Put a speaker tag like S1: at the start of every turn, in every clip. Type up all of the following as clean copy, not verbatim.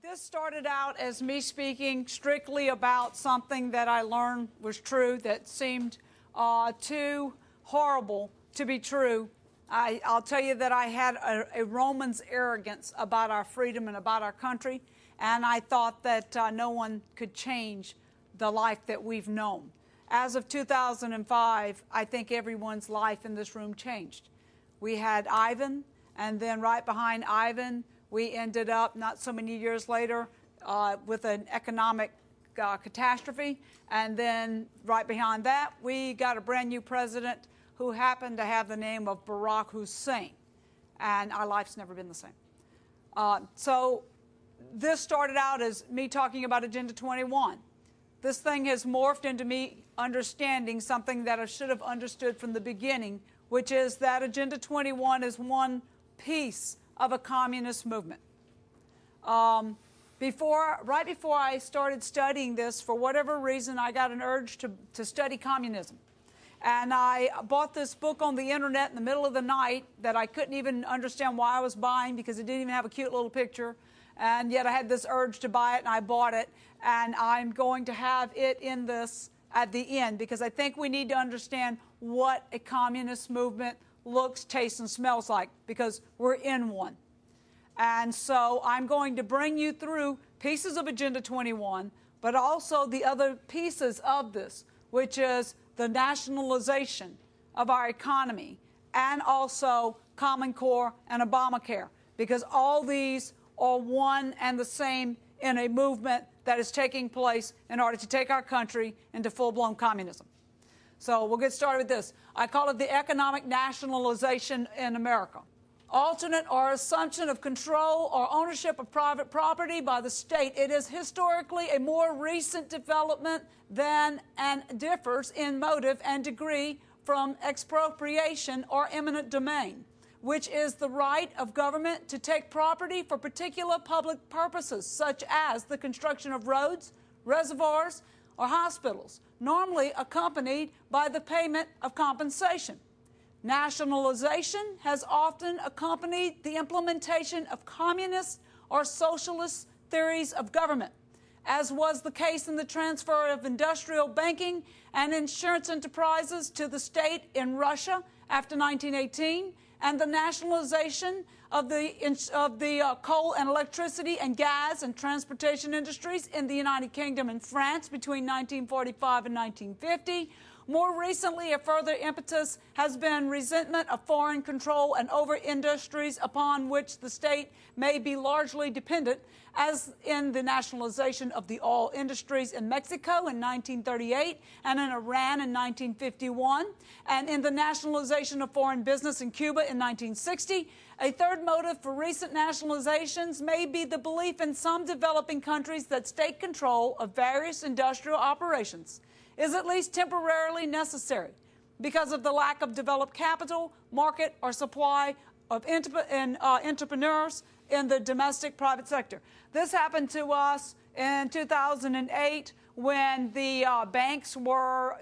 S1: This started out as me speaking strictly about something that I learned was true, that seemed too horrible to be true. I'll tell you that I had a Roman's arrogance about our freedom and about our country, and I thought that no one could change the life that we've known. As of 2005, I think everyone's life in this room changed. We had Ivan, and then right behind Ivan, we ended up, not so many years later, with an economic catastrophe. And then right behind that, we got a brand new president who happened to have the name of Barack Hussein. And our life's never been the same. So this started out as me talking about Agenda 21. This thing has morphed into me understanding something that I should have understood from the beginning, which is that Agenda 21 is one piece of a communist movement. Right before I started studying this, for whatever reason, I got an urge to study communism. And I bought this book on the internet in the middle of the night that I couldn't even understand why I was buying because it didn't even have a cute little picture. And yet I had this urge to buy it, and I bought it. And I'm going to have it in this at the end because I think we need to understand what a communist movement looks, tastes, and smells like, because we're in one. And so I'm going to bring you through pieces of Agenda 21, but also the other pieces of this, which is the nationalization of our economy, and also Common Core and Obamacare, because all these are one and the same in a movement that is taking place in order to take our country into full-blown communism. So we'll get started with this. I call it the economic nationalization in America. Alternate or assumption of control or ownership of private property by the state. It is historically a more recent development than and differs in motive and degree from expropriation or eminent domain, which is the right of government to take property for particular public purposes, such as the construction of roads, reservoirs, or hospitals, normally accompanied by the payment of compensation. Nationalization has often accompanied the implementation of communist or socialist theories of government, as was the case in the transfer of industrial banking and insurance enterprises to the state in Russia after 1918, and the nationalization of the coal and electricity and gas and transportation industries in the United Kingdom and France between 1945 and 1950. More recently, a further impetus has been resentment of foreign control and over-industries upon which the state may be largely dependent, as in the nationalization of the oil industries in Mexico in 1938 and in Iran in 1951, and in the nationalization of foreign business in Cuba in 1960. A third motive for recent nationalizations may be the belief in some developing countries that state control of various industrial operations is at least temporarily necessary because of the lack of developed capital, market, or supply of entrepreneurs in the domestic private sector. This happened to us in 2008 when the banks were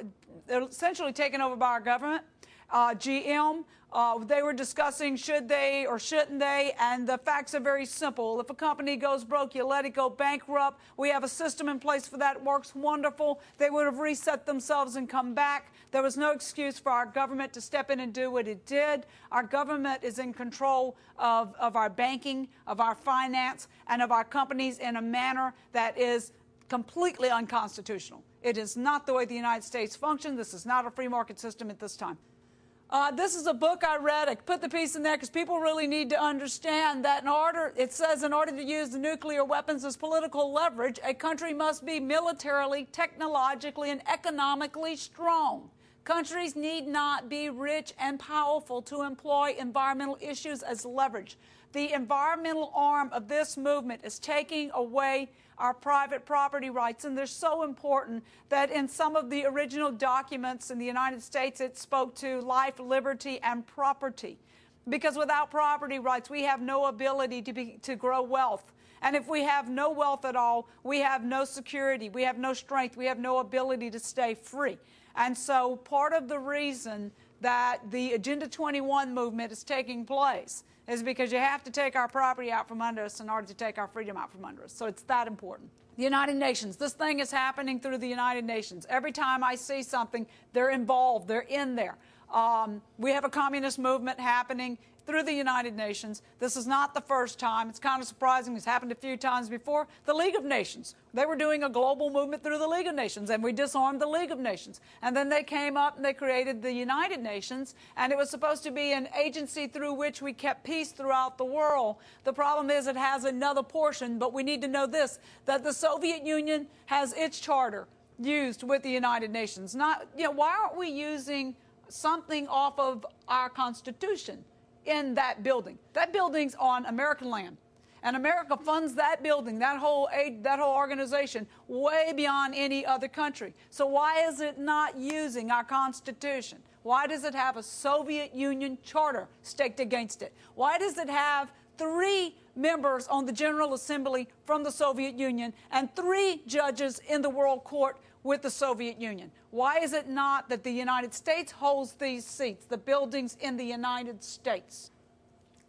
S1: essentially taken over by our government. GM, they were discussing should they or shouldn't they, and the facts are very simple. If a company goes broke, you let it go bankrupt. We have a system in place for that. It works wonderful. They would have reset themselves and come back. There was no excuse for our government to step in and do what it did. Our government is in control of our banking, of our finance, and of our companies in a manner that is completely unconstitutional. It is not the way the United States functions. This is not a free market system at this time. This is a book I read. I put the piece in there because people really need to understand that it says in order to use the nuclear weapons as political leverage, a country must be militarily, technologically, and economically strong. Countries need not be rich and powerful to employ environmental issues as leverage. The environmental arm of this movement is taking away our private property rights, and they're so important that in some of the original documents in the United States, it spoke to life, liberty, and property. Because without property rights, we have no ability to grow wealth. And if we have no wealth at all, we have no security, we have no strength, we have no ability to stay free. And so part of the reason that the Agenda 21 movement is taking place is because you have to take our property out from under us in order to take our freedom out from under us. So it's that important. The United Nations. This thing is happening through the United Nations. Every time I see something, they're involved. They're in there. We have a communist movement happening through the United Nations. This is not the first time. It's kind of surprising. It's happened a few times before. The League of Nations. They were doing a global movement through the League of Nations, and we disarmed the League of Nations. And then they came up and they created the United Nations, and it was supposed to be an agency through which we kept peace throughout the world. The problem is it has another portion, but we need to know this, that the Soviet Union has its charter used with the United Nations. Why aren't we using something off of our Constitution in that building? That building's on American land, and America funds that building, that whole organization, way beyond any other country. So why is it not using our Constitution? Why does it have a Soviet Union charter staked against it? Why does it have 3 members on the General Assembly from the Soviet Union and 3 judges in the World Court with the Soviet Union? Why is it not that the United States holds these seats, the buildings in the United States?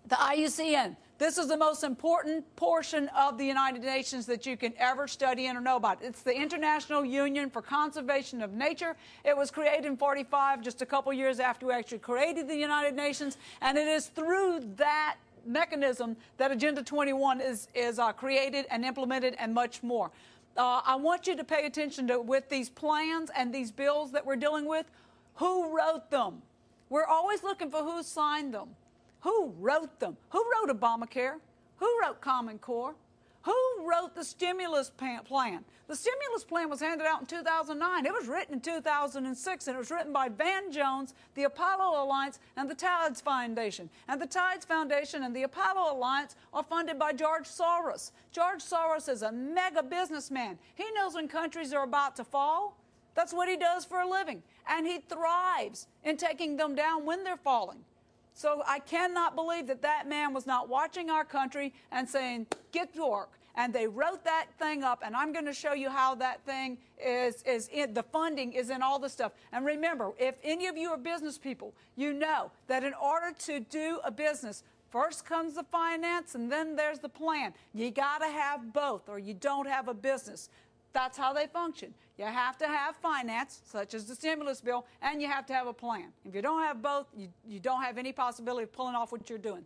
S1: The IUCN. This is the most important portion of the United Nations that you can ever study and or know about. It's the International Union for Conservation of Nature. It was created in 1945, just a couple years after we actually created the United Nations, and it is through that mechanism that Agenda 21 is created and implemented, and much more. I want you to pay attention to, with these plans and these bills that we're dealing with, who wrote them. We're always looking for who signed them. Who wrote them? Who wrote Obamacare? Who wrote Common Core? Who wrote the stimulus plan? The stimulus plan was handed out in 2009. It was written in 2006, and it was written by Van Jones, the Apollo Alliance, and the Tides Foundation. And the Tides Foundation and the Apollo Alliance are funded by George Soros. George Soros is a mega businessman. He knows when countries are about to fall. That's what he does for a living. And he thrives in taking them down when they're falling. So I cannot believe that that man was not watching our country and saying, get to work. And they wrote that thing up, and I'm going to show you how that thing is in, the funding is in all the stuff. And remember, if any of you are business people, you know that in order to do a business, first comes the finance, and then there's the plan. You got to have both, or you don't have a business. That's how they function. You have to have finance, such as the stimulus bill, and you have to have a plan. If you don't have both, you don't have any possibility of pulling off what you're doing.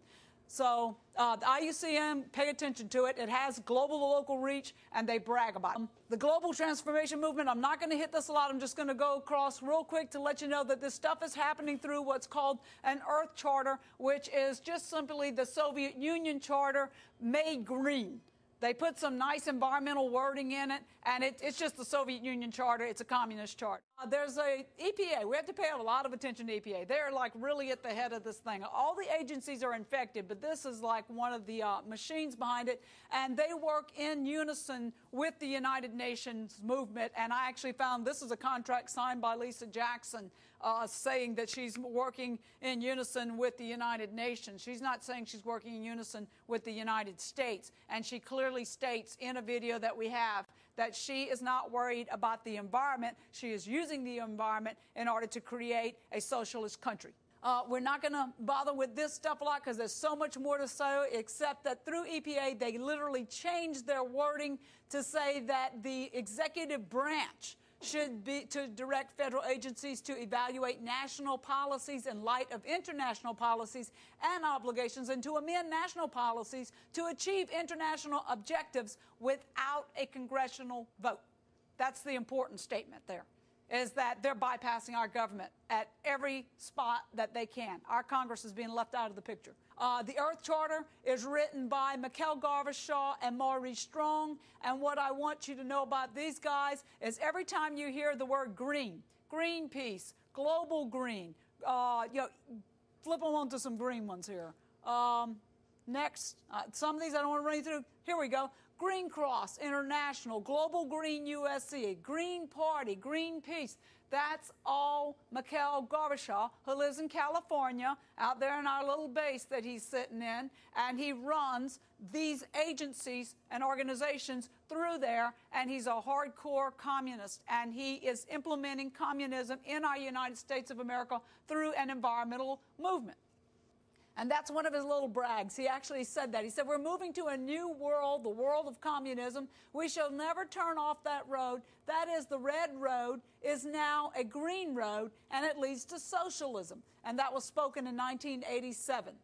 S1: So the IUCN, pay attention to it. It has global to local reach, and they brag about it. The global transformation movement, I'm not going to hit this a lot. I'm just going to go across real quick to let you know that this stuff is happening through what's called an Earth Charter, which is just simply the Soviet Union Charter made green. They put some nice environmental wording in it, and it's just the Soviet Union Charter. It's a communist charter. There's a EPA. We have to pay a lot of attention to EPA. They're like really at the head of this thing. All the agencies are infected, but this is like one of the machines behind it, and they work in unison with the United Nations movement. And I actually found this is a contract signed by Lisa Jackson, saying that she's working in unison with the United Nations. She's not saying she's working in unison with the United States. And she clearly states in a video that we have that she is not worried about the environment. She is using the environment in order to create a socialist country. We're not going to bother with this stuff a lot because there's so much more to say, except that through EPA, they literally changed their wording to say that the executive branch should be to direct federal agencies to evaluate national policies in light of international policies and obligations, and to amend national policies to achieve international objectives without a congressional vote. That's the important statement there, is that they're bypassing our government at every spot that they can. Our Congress is being left out of the picture. The Earth Charter is written by Mikhail Gorbachev and Maurice Strong, and what I want you to know about these guys is every time you hear the word green, Greenpeace, Global Green, flip them on to some green ones here. Next, some of these I don't want to run you through. Here we go. Green Cross International, Global Green USA, Green Party, Greenpeace. That's all Mikhail Gorbachev, who lives in California, out there in our little base that he's sitting in, and he runs these agencies and organizations through there, and he's a hardcore communist, and he is implementing communism in our United States of America through an environmental movement. And that's one of his little brags. He actually said that. He said, we're moving to a new world, the world of communism. We shall never turn off that road. That is, the red road is now a green road, and it leads to socialism. And that was spoken in 1987.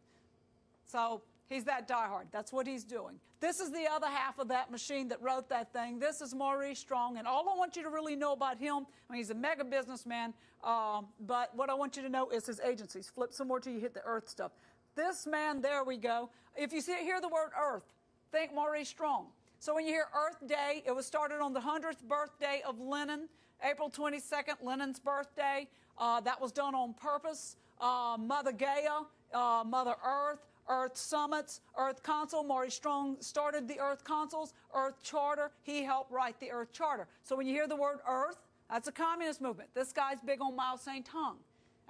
S1: So he's that diehard. That's what he's doing. This is the other half of that machine that wrote that thing. This is Maurice Strong. And all I want you to really know about him, I mean, he's a mega businessman, but what I want you to know is his agencies. Flip some more till you hit the Earth stuff. This man, there we go. If you hear the word Earth, think Maurice Strong. So when you hear Earth Day, it was started on the 100th birthday of Lenin, April 22nd, Lenin's birthday. That was done on purpose. Mother Gaia, Mother Earth, Earth Summits, Earth Council. Maurice Strong started the Earth Councils, Earth Charter. He helped write the Earth Charter. So when you hear the word Earth, that's a communist movement. This guy's big on Mao Zedong.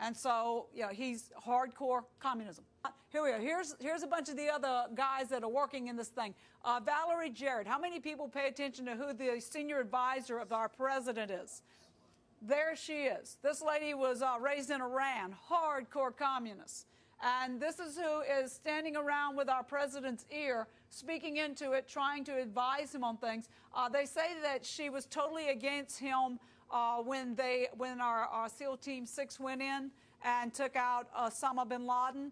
S1: And so, yeah, he's hardcore communism. Here we are. Here's a bunch of the other guys that are working in this thing. Valerie Jarrett. How many people pay attention to who the senior advisor of our president is? There she is. This lady was raised in Iran, hardcore communist. And this is who is standing around with our president's ear, speaking into it, trying to advise him on things. They say that she was totally against him when our SEAL Team 6 went in and took out Osama bin Laden.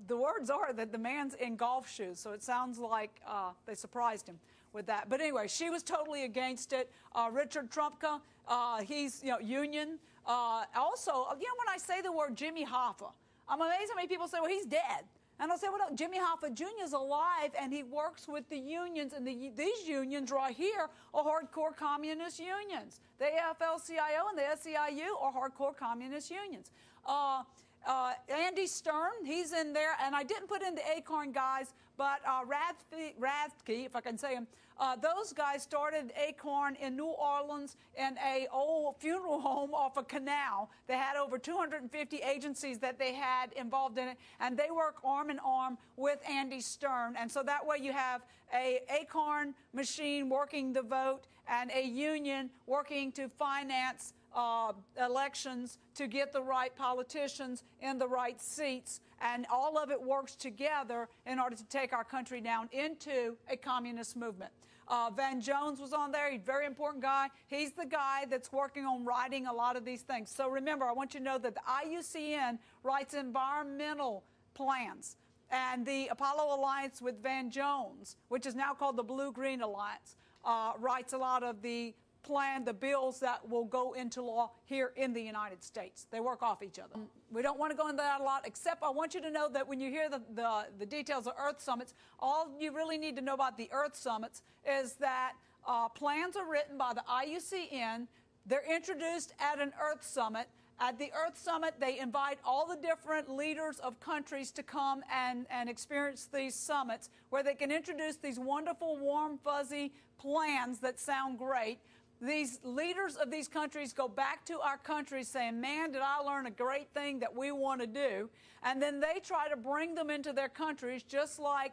S1: The words are that the man's in golf shoes, so it sounds like they surprised him with that. But anyway, she was totally against it. Richard Trumka, he's, union. Also, when I say the word Jimmy Hoffa, I'm amazed how many people say, well, he's dead. And I'll say, well, no, Jimmy Hoffa Jr. is alive, and he works with the unions, and these unions right here are hardcore communist unions. The AFL-CIO and the SEIU are hardcore communist unions. Andy Stern, he's in there, and I didn't put in the Acorn guys, but Rathke, if I can say him, those guys started Acorn in New Orleans in a old funeral home off a canal. They had over 250 agencies that they had involved in it, and they work arm in arm with Andy Stern. And so that way you have a Acorn machine working the vote and a union working to finance elections to get the right politicians in the right seats, and all of it works together in order to take our country down into a communist movement. Van Jones was on there. He's a very important guy. He's the guy that's working on writing a lot of these things. So remember, I want you to know that the IUCN writes environmental plans, and the Apollo Alliance with Van Jones, which is now called the Blue-Green Alliance, writes a lot of the bills that will go into law here in the United States. They work off each other. We don't want to go into that a lot, except I want you to know that when you hear the details of Earth Summits, all you really need to know about the Earth Summits is that plans are written by the IUCN. They're introduced at an Earth Summit. At the Earth Summit, they invite all the different leaders of countries to come and experience these summits, where they can introduce these wonderful, warm, fuzzy plans that sound great. These leaders of these countries go back to our countries saying, man, did I learn a great thing that we want to do. And then they try to bring them into their countries, just like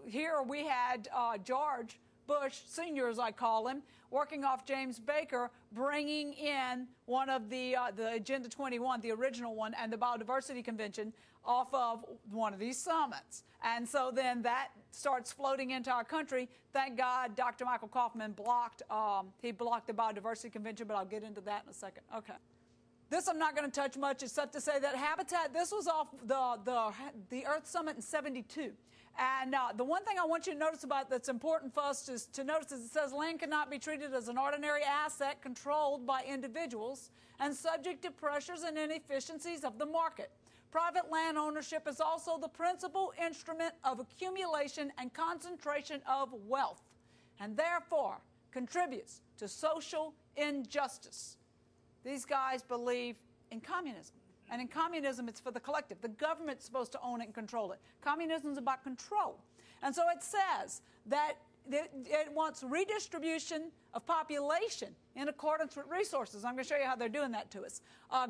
S1: here we had George Bush Sr., as I call him, working off James Baker, bringing in one of the Agenda 21, the original one, and the Biodiversity Convention off of one of these summits. And so then that starts floating into our country. Thank God Dr. Michael Kaufman blocked the Biodiversity Convention, but I'll get into that in a second. Okay. This I'm not going to touch much, except to say that habitat, this was off the Earth Summit in '72. And the one thing I want you to notice about that's important for us to notice is it says land cannot be treated as an ordinary asset controlled by individuals and subject to pressures and inefficiencies of the market. Private land ownership is also the principal instrument of accumulation and concentration of wealth, and therefore contributes to social injustice. These guys believe in communism. And in communism, it's for the collective. The government's supposed to own it and control it. Communism is about control. And so it says that it wants redistribution of population in accordance with resources. I'm going to show you how they're doing that to us.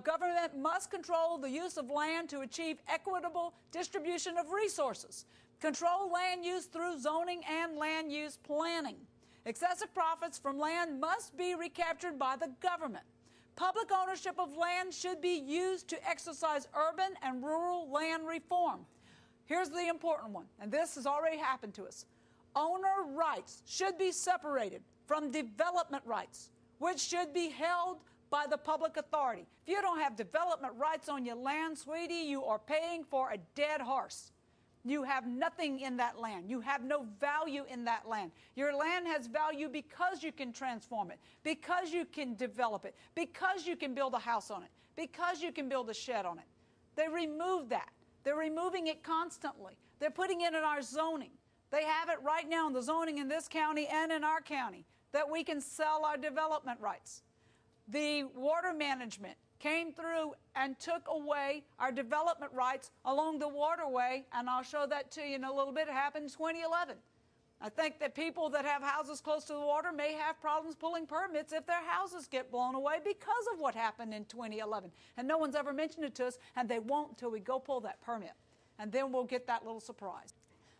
S1: Government must control the use of land to achieve equitable distribution of resources. Control land use through zoning and land use planning. Excessive profits from land must be recaptured by the government. Public ownership of land should be used to exercise urban and rural land reform. Here's the important one, and this has already happened to us. Owner rights should be separated from development rights, which should be held by the public authority. If you don't have development rights on your land, sweetie, you are paying for a dead horse. You have nothing in that land. You have no value in that land. Your land has value because you can transform it, because you can develop it, because you can build a house on it, because you can build a shed on it. They removed that. They're removing it constantly. They're putting it in our zoning. They have it right now in the zoning in this county and in our county that we can sell our development rights. The water management came through and took away our development rights along the waterway, and I'll show that to you in a little bit. It happened in 2011. I think that people that have houses close to the water may have problems pulling permits if their houses get blown away because of what happened in 2011. And no one's ever mentioned it to us, and they won't until we go pull that permit. And then we'll get that little surprise.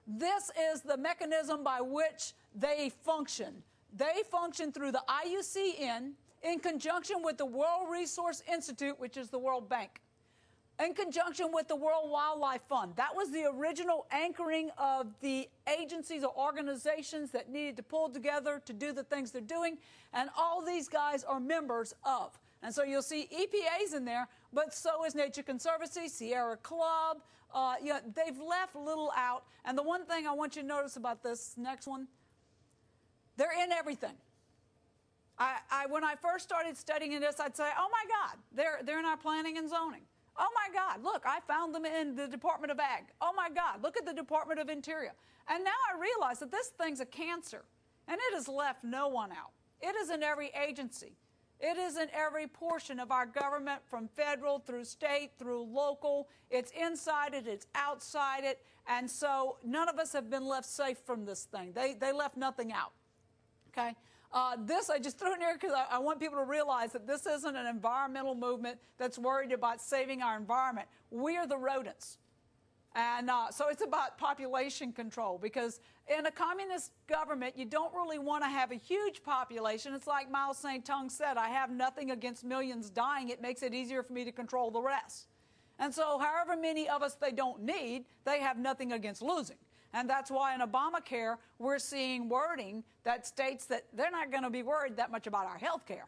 S1: This is the mechanism by which they function. They function through the IUCN in conjunction with the World Resource Institute, which is the World Bank, in conjunction with the World Wildlife Fund. That was the original anchoring of the agencies or organizations that needed to pull together to do the things they're doing, and all these guys are members of. And so you'll see EPA's in there, but so is Nature Conservancy, Sierra Club. They've left little out. And the one thing I want you to notice about this next one, they're in everything. When I first started studying this, I'd say, oh, my God, they're in our planning and zoning. Oh, my God, look, I found them in the Department of Ag. Oh, my God, look at the Department of Interior. And now I realize that this thing's a cancer, and it has left no one out. It is in every agency. It is in every portion of our government, from federal through state through local. It's inside it, it's outside it, and so none of us have been left safe from this thing. They left nothing out, okay? This I just threw in here because I want people to realize that this isn't an environmental movement that's worried about saving our environment. We are the rodents. And so it's about population control, because in a communist government, you don't really want to have a huge population. It's like Mao Zedong said, I have nothing against millions dying. It makes it easier for me to control the rest. And so however many of us they don't need, they have nothing against losing. And that's why in Obamacare, we're seeing wording that states that they're not going to be worried that much about our health care.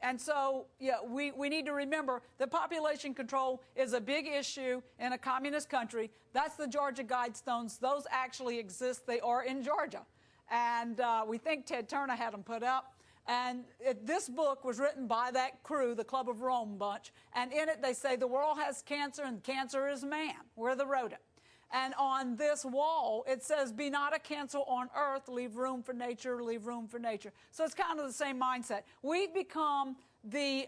S1: And so, yeah, we need to remember that population control is a big issue in a communist country. That's the Georgia Guidestones. Those actually exist. They are in Georgia. And we think Ted Turner had them put up. And this book was written by that crew, the Club of Rome bunch. And in it, they say the world has cancer, and cancer is man. We're the rodent. And on this wall, it says, be not a cancer on earth, leave room for nature, leave room for nature. So it's kind of the same mindset. We've become the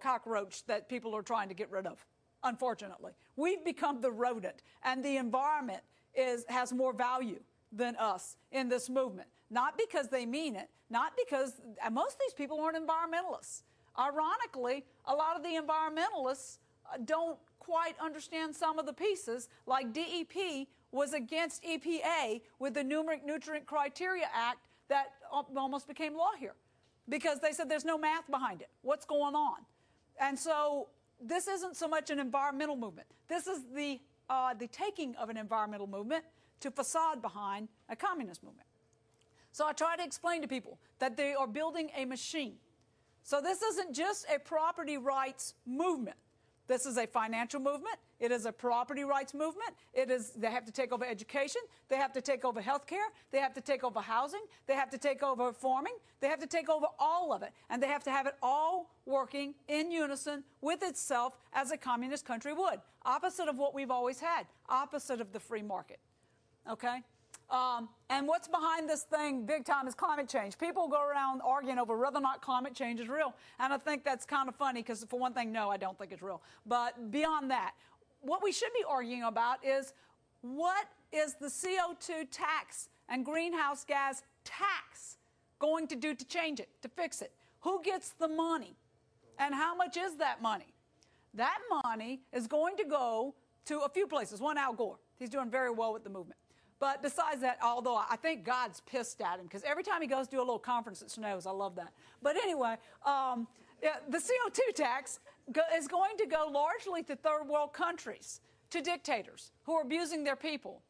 S1: cockroach that people are trying to get rid of, unfortunately. We've become the rodent, and the environment has more value than us in this movement. Not because they mean it, not because most of these people aren't environmentalists. Ironically, a lot of the environmentalists don't quite understand some of the pieces, like DEP was against EPA with the Numeric Nutrient Criteria Act that almost became law here, because they said there's no math behind it. What's going on? And so this isn't so much an environmental movement. This is the taking of an environmental movement to facade behind a communist movement. So I try to explain to people that they are building a machine. So this isn't just a property rights movement. This is a financial movement. It is a property rights movement. They have to take over education. They have to take over health care. They have to take over housing. They have to take over farming. They have to take over all of it. And they have to have it all working in unison with itself as a communist country would. Opposite of what we've always had. Opposite of the free market. Okay? And what's behind this thing big time is climate change. People go around arguing over whether or not climate change is real. And I think that's kind of funny because, for one thing, no, I don't think it's real. But beyond that, what we should be arguing about is, what is the CO2 tax and greenhouse gas tax going to do to change it, to fix it? Who gets the money? And how much is that money? That money is going to go to a few places. One, Al Gore. He's doing very well with the movement. But besides that, although I think God's pissed at him, because every time he goes to a little conference, it snows. I love that. But anyway, yeah, the CO2 tax is going to go largely to third world countries, to dictators who are abusing their people.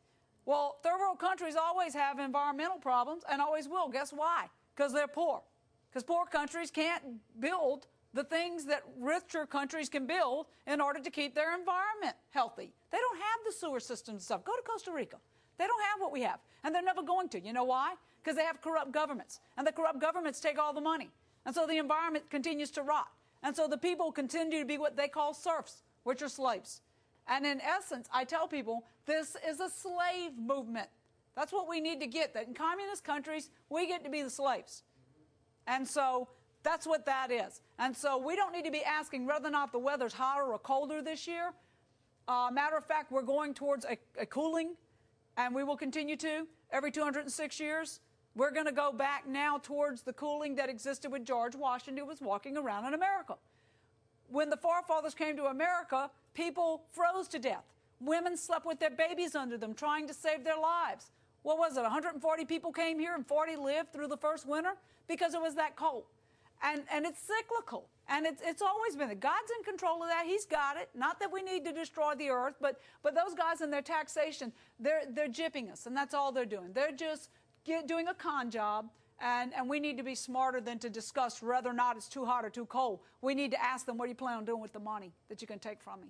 S1: Well, third world countries always have environmental problems and always will. Guess why? Because they're poor. Because poor countries can't build the things that richer countries can build in order to keep their environment healthy. They don't have the sewer systems and stuff. Go to Costa Rica. They don't have what we have, and they're never going to. You know why? Because they have corrupt governments, and the corrupt governments take all the money. And so the environment continues to rot. And so the people continue to be what they call serfs, which are slaves. And in essence, I tell people, this is a slave movement. That's what we need to get, that in communist countries, we get to be the slaves. And so that's what that is. And so we don't need to be asking whether or not the weather's hotter or colder this year. Matter of fact, we're going towards a cooling, and we will continue to every 206 years. We're going to go back now towards the cooling that existed when George Washington was walking around in America. When the forefathers came to America, people froze to death. Women slept with their babies under them, trying to save their lives. What was it, 140 people came here and 40 lived through the first winter? Because it was that cold. And it's cyclical. And it's always been that God's in control of that. He's got it. Not that we need to destroy the earth, but those guys in their taxation, they're gypping us, and that's all they're doing. They're just doing a con job, and we need to be smarter than to discuss whether or not it's too hot or too cold. We need to ask them, what do you plan on doing with the money that you can take from me?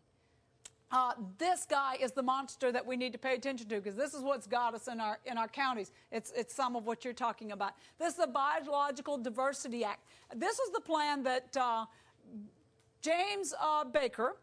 S1: This guy is the monster that we need to pay attention to, because this is what's got us in our counties. It's some of what you're talking about. This is the Biological Diversity Act. This is the plan that James Baker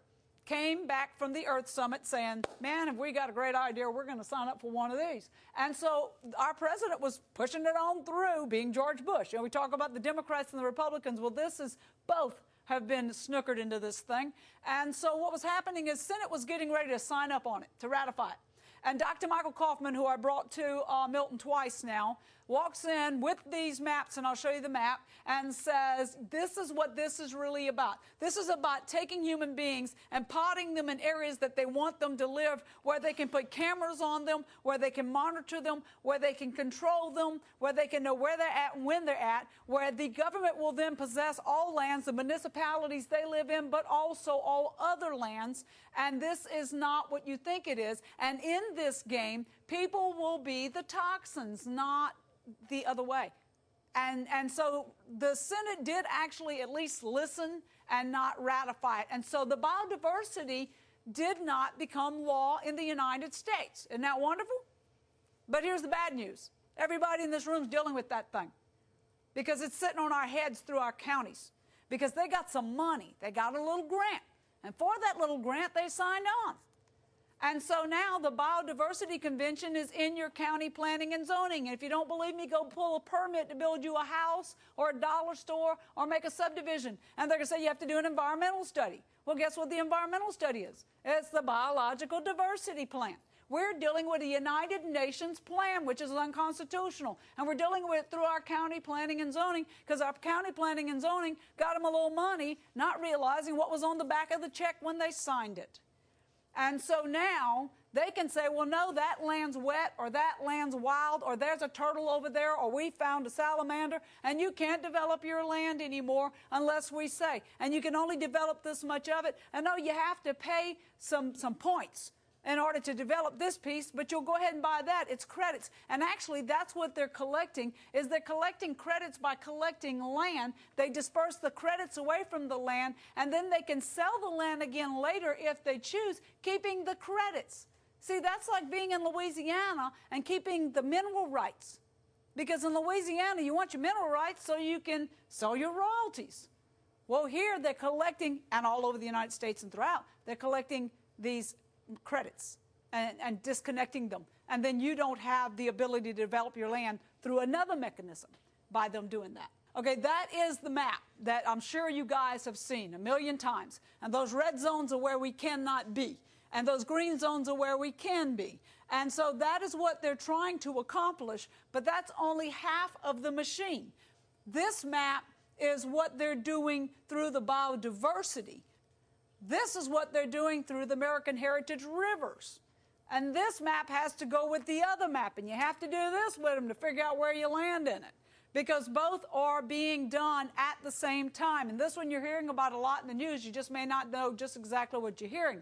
S1: came back from the Earth Summit saying, man, if we got a great idea, we're going to sign up for one of these. And so our president was pushing it on through, being George Bush. We talk about the Democrats and the Republicans. Well, this is both have been snookered into this thing. And so what was happening is Senate was getting ready to sign up on it, to ratify it. And Dr. Michael Kaufman, who I brought to Milton twice now, walks in with these maps, and I'll show you the map, and says, this is what this is really about. This is about taking human beings and potting them in areas that they want them to live, where they can put cameras on them, where they can monitor them, where they can control them, where they can know where they're at and when they're at, where the government will then possess all lands, the municipalities they live in, but also all other lands. And this is not what you think it is. And in this game, people will be the toxins, not the other way. And so the Senate did actually at least listen and not ratify it. And so the biodiversity did not become law in the United States. Isn't that wonderful? But here's the bad news. Everybody in this room is dealing with that thing, because it's sitting on our heads through our counties, because they got some money. They got a little grant. And for that little grant, they signed on. And so now the Biodiversity Convention is in your county planning and zoning. And if you don't believe me, go pull a permit to build you a house or a dollar store or make a subdivision. And they're going to say you have to do an environmental study. Well, guess what the environmental study is? It's the Biological Diversity Plan. We're dealing with a United Nations plan, which is unconstitutional. And we're dealing with it through our county planning and zoning, because our county planning and zoning got them a little money, not realizing what was on the back of the check when they signed it. And so now they can say, well, no, that land's wet, or that land's wild, or there's a turtle over there, or we found a salamander, and you can't develop your land anymore unless we say. And you can only develop this much of it. And no, you have to pay some points in order to develop this piece, but you'll go ahead and buy that. It's credits. And actually, that's what they're collecting, is they're collecting credits by collecting land. They disperse the credits away from the land, and then they can sell the land again later if they choose, keeping the credits. See, that's like being in Louisiana and keeping the mineral rights. Because in Louisiana, you want your mineral rights so you can sell your royalties. Well, here they're collecting, and all over the United States and throughout, they're collecting these credits and disconnecting them. And then you don't have the ability to develop your land through another mechanism by them doing that. Okay, that is the map that I'm sure you guys have seen 1,000,000 times. And those red zones are where we cannot be. And those green zones are where we can be. And so that is what they're trying to accomplish, but that's only half of the machine. This map is what they're doing through the biodiversity. This is what they're doing through the American Heritage Rivers. And this map has to go with the other map, and you have to do this with them to figure out where you land in it, because both are being done at the same time. And this one you're hearing about a lot in the news. You just may not know just exactly what you're hearing.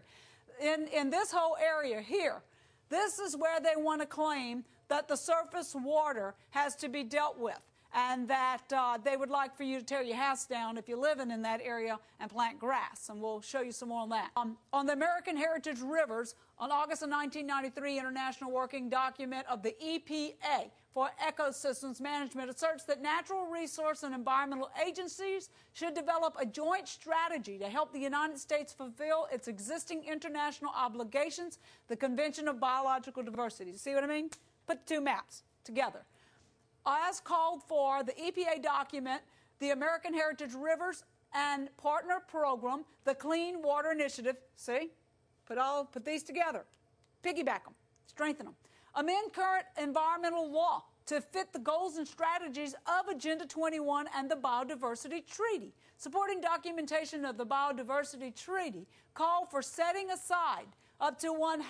S1: In this whole area here, this is where they want to claim that the surface water has to be dealt with, and that they would like for you to tear your house down if you're living in that area and plant grass. And we'll show you some more on that. On the American Heritage Rivers, on August of 1993, International Working Document of the EPA for Ecosystems Management asserts that natural resource and environmental agencies should develop a joint strategy to help the United States fulfill its existing international obligations, the Convention of Biological Diversity. See what I mean? Put two maps together. As called for, the EPA document, the American Heritage Rivers and Partner Program, the Clean Water Initiative, see? Put these together, piggyback them, strengthen them. Amend current environmental law to fit the goals and strategies of Agenda 21 and the Biodiversity Treaty. Supporting documentation of the Biodiversity Treaty call for setting aside up to 1/2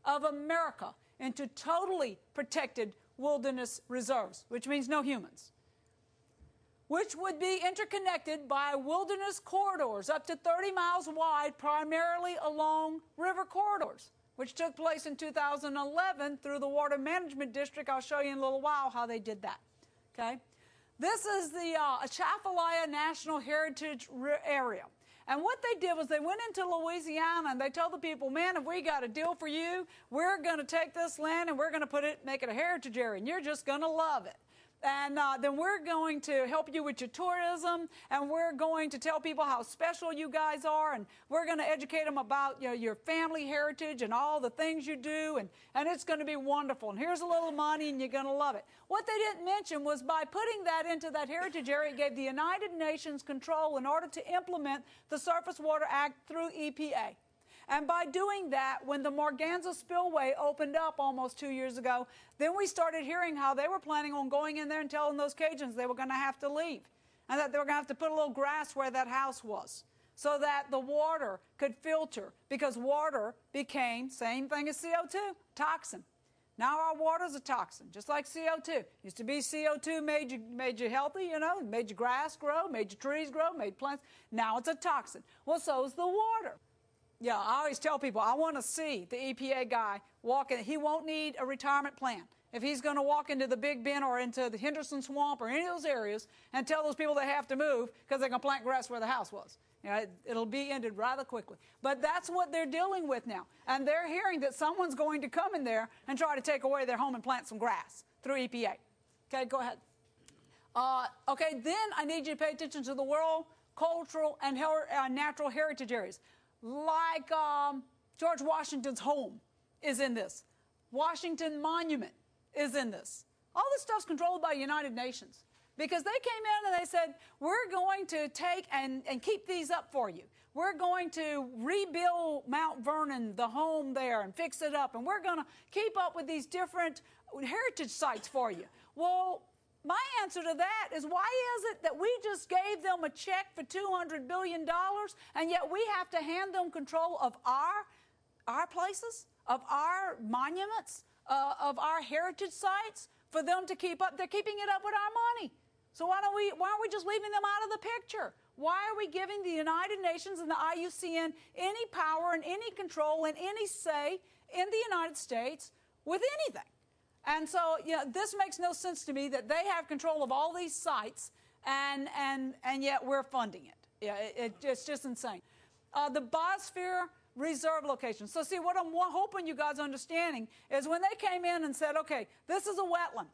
S1: of America into totally protected wilderness reserves, which means no humans, which would be interconnected by wilderness corridors up to 30 miles wide, primarily along river corridors, which took place in 2011 through the Water Management District. I'll show you in a little while how they did that. Okay, this is the Atchafalaya National Heritage Area. And what they did was they went into Louisiana and they told the people, man, if we got a deal for you, we're going to take this land and we're going to make it a heritage area, and you're just going to love it. And then we're going to help you with your tourism, and we're going to tell people how special you guys are, and we're going to educate them about your family heritage and all the things you do, and it's going to be wonderful. And here's a little money, and you're going to love it. What they didn't mention was by putting that into that heritage area, it gave the United Nations control in order to implement the Surface Water Act through EPA. And by doing that, when the Morganza spillway opened up almost 2 years ago, then we started hearing how they were planning on going in there and telling those Cajuns they were going to have to leave, and that they were going to have to put a little grass where that house was so that the water could filter, because water became, same thing as CO2, toxin. Now our water's a toxin, just like CO2. Used to be CO2 made you healthy, made your grass grow, made your trees grow, made plants. Now it's a toxin. Well, so is the water. Yeah, I always tell people, I want to see the EPA guy walking. He won't need a retirement plan. If he's going to walk into the Big Bend or into the Henderson Swamp or any of those areas and tell those people they have to move because they're going to plant grass where the house was. It'll be ended rather quickly. But that's what they're dealing with now. And they're hearing that someone's going to come in there and try to take away their home and plant some grass through EPA. Okay, go ahead. Okay, then I need you to pay attention to the world cultural and natural heritage areas. Like George Washington's home is in this. Washington Monument is in this. All this stuff's controlled by the United Nations, because they came in and they said, we're going to take and keep these up for you. We're going to rebuild Mount Vernon, the home there, and fix it up. And we're going to keep up with these different heritage sites for you. Well, my answer to that is, why is it that we just gave them a check for $200 billion, and yet we have to hand them control of our places, of our monuments, of our heritage sites, for them to keep up? They're keeping it up with our money. So why aren't we just leaving them out of the picture? Why are we giving the United Nations and the IUCN any power and any control and any say in the United States with anything? And so, this makes no sense to me, that they have control of all these sites, and yet we're funding it. Yeah, it's just insane. The Biosphere Reserve location. So see, what I'm hoping you guys are understanding is when they came in and said, okay, this is a wetland,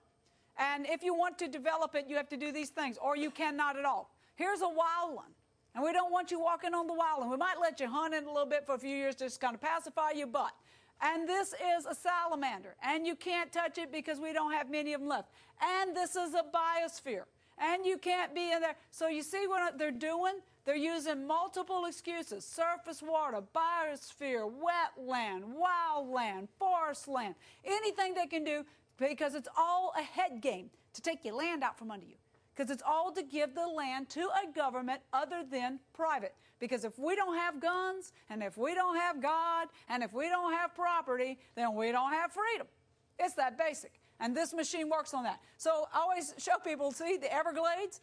S1: and if you want to develop it, you have to do these things, or you cannot at all. Here's a wildland, and we don't want you walking on the wildland. We might let you hunt it a little bit for a few years to just kind of pacify your butt. And this is a salamander, and you can't touch it because we don't have many of them left. And this is a biosphere, and you can't be in there. So you see what they're doing? They're using multiple excuses: surface water, biosphere, wetland, wildland, forest land, anything they can do, because it's all a head game to take your land out from under you. because it's all to give the land to a government other than private. Because if we don't have guns, and if we don't have God, and if we don't have property, then we don't have freedom. It's that basic. And this machine works on that. So I always show people, see, the Everglades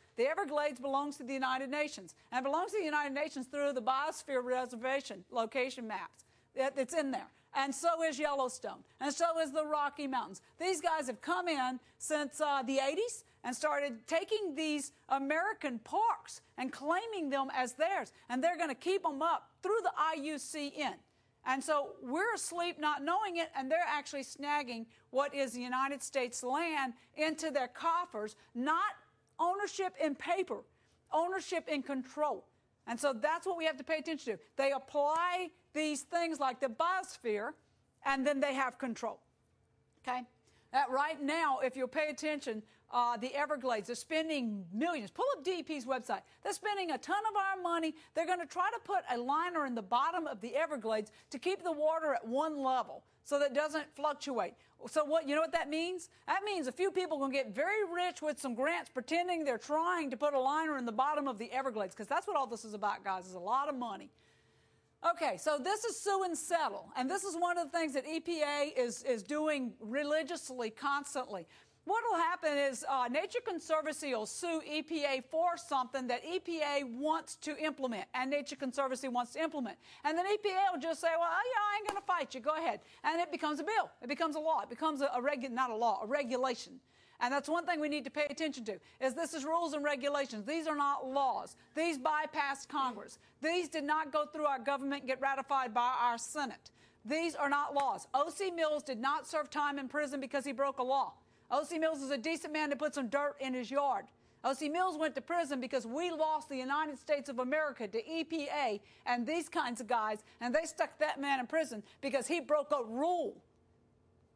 S1: belongs to the United Nations. And it belongs to the United Nations through the Biosphere Reservation location maps. It's in there. And so is Yellowstone. And so is the Rocky Mountains. These guys have come in since the 80s and started taking these American parks and claiming them as theirs. And they're going to keep them up through the IUCN. And so we're asleep not knowing it, and they're actually snagging what is the United States land into their coffers, not ownership in paper, ownership in control. And so that's what we have to pay attention to. They apply these things like the biosphere, and then they have control. Okay? Right now, if you'll pay attention, the Everglades, they're spending millions. Pull up DEP's website. They're spending a ton of our money. They're going to try to put a liner in the bottom of the Everglades to keep the water at one level so that it doesn't fluctuate. So you know what that means? That means a few people are going to get very rich with some grants pretending they're trying to put a liner in the bottom of the Everglades, because that's what all this is about, guys, is a lot of money. Okay, so this is sue and settle, and this is one of the things that EPA is doing religiously, constantly. What will happen is Nature Conservancy will sue EPA for something that EPA wants to implement, and Nature Conservancy wants to implement. And then EPA will just say, well, yeah, I ain't going to fight you. Go ahead. And it becomes a bill. It becomes a law. It becomes a regulation. And that's one thing we need to pay attention to, is this is rules and regulations. These are not laws. These bypassed Congress. These did not go through our government and get ratified by our Senate. These are not laws. O.C. Mills did not serve time in prison because he broke a law. O.C. Mills is a decent man that put some dirt in his yard. O.C. Mills went to prison because we lost the United States of America to EPA and these kinds of guys, and they stuck that man in prison because he broke a rule.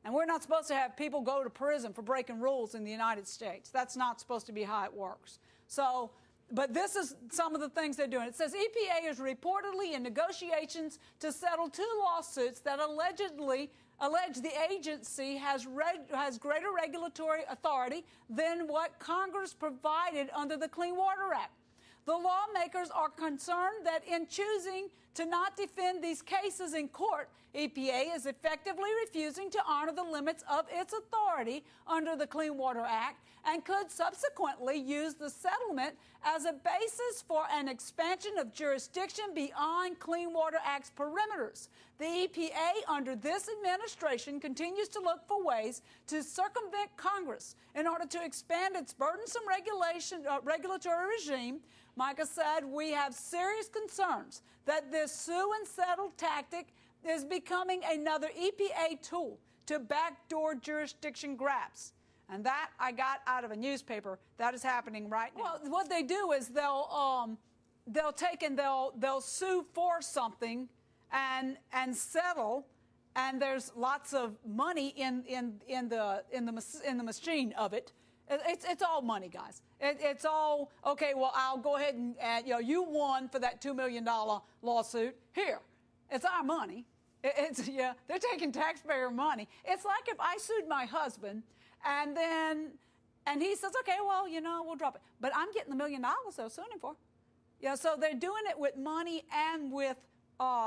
S1: And we're not supposed to have people go to prison for breaking rules in the United States. That's not supposed to be how it works. So, but this is some of the things they're doing. It says EPA is reportedly in negotiations to settle 2 lawsuits that allege the agency has greater regulatory authority than what Congress provided under the Clean Water Act. The lawmakers are concerned that in choosing to not defend these cases in court, EPA is effectively refusing to honor the limits of its authority under the Clean Water Act and could subsequently use the settlement as a basis for an expansion of jurisdiction beyond Clean Water Act's perimeters. The EPA under this administration continues to look for ways to circumvent Congress in order to expand its burdensome regulatory regime. Micah said, we have serious concerns that this sue and settle tactic is becoming another EPA tool to backdoor jurisdiction grabs. And that I got out of a newspaper. That is happening right now. Well, what they do is they'll sue for something and settle, and there's lots of money in the machine of it. It's all money, guys. It's all, okay, well, I'll go ahead and you won for that $2 million lawsuit. Here, it's our money. They're taking taxpayer money. It's like if I sued my husband and he says, okay, well, we'll drop it. But I'm getting the $1 million they're suing him for. So they're doing it with money and with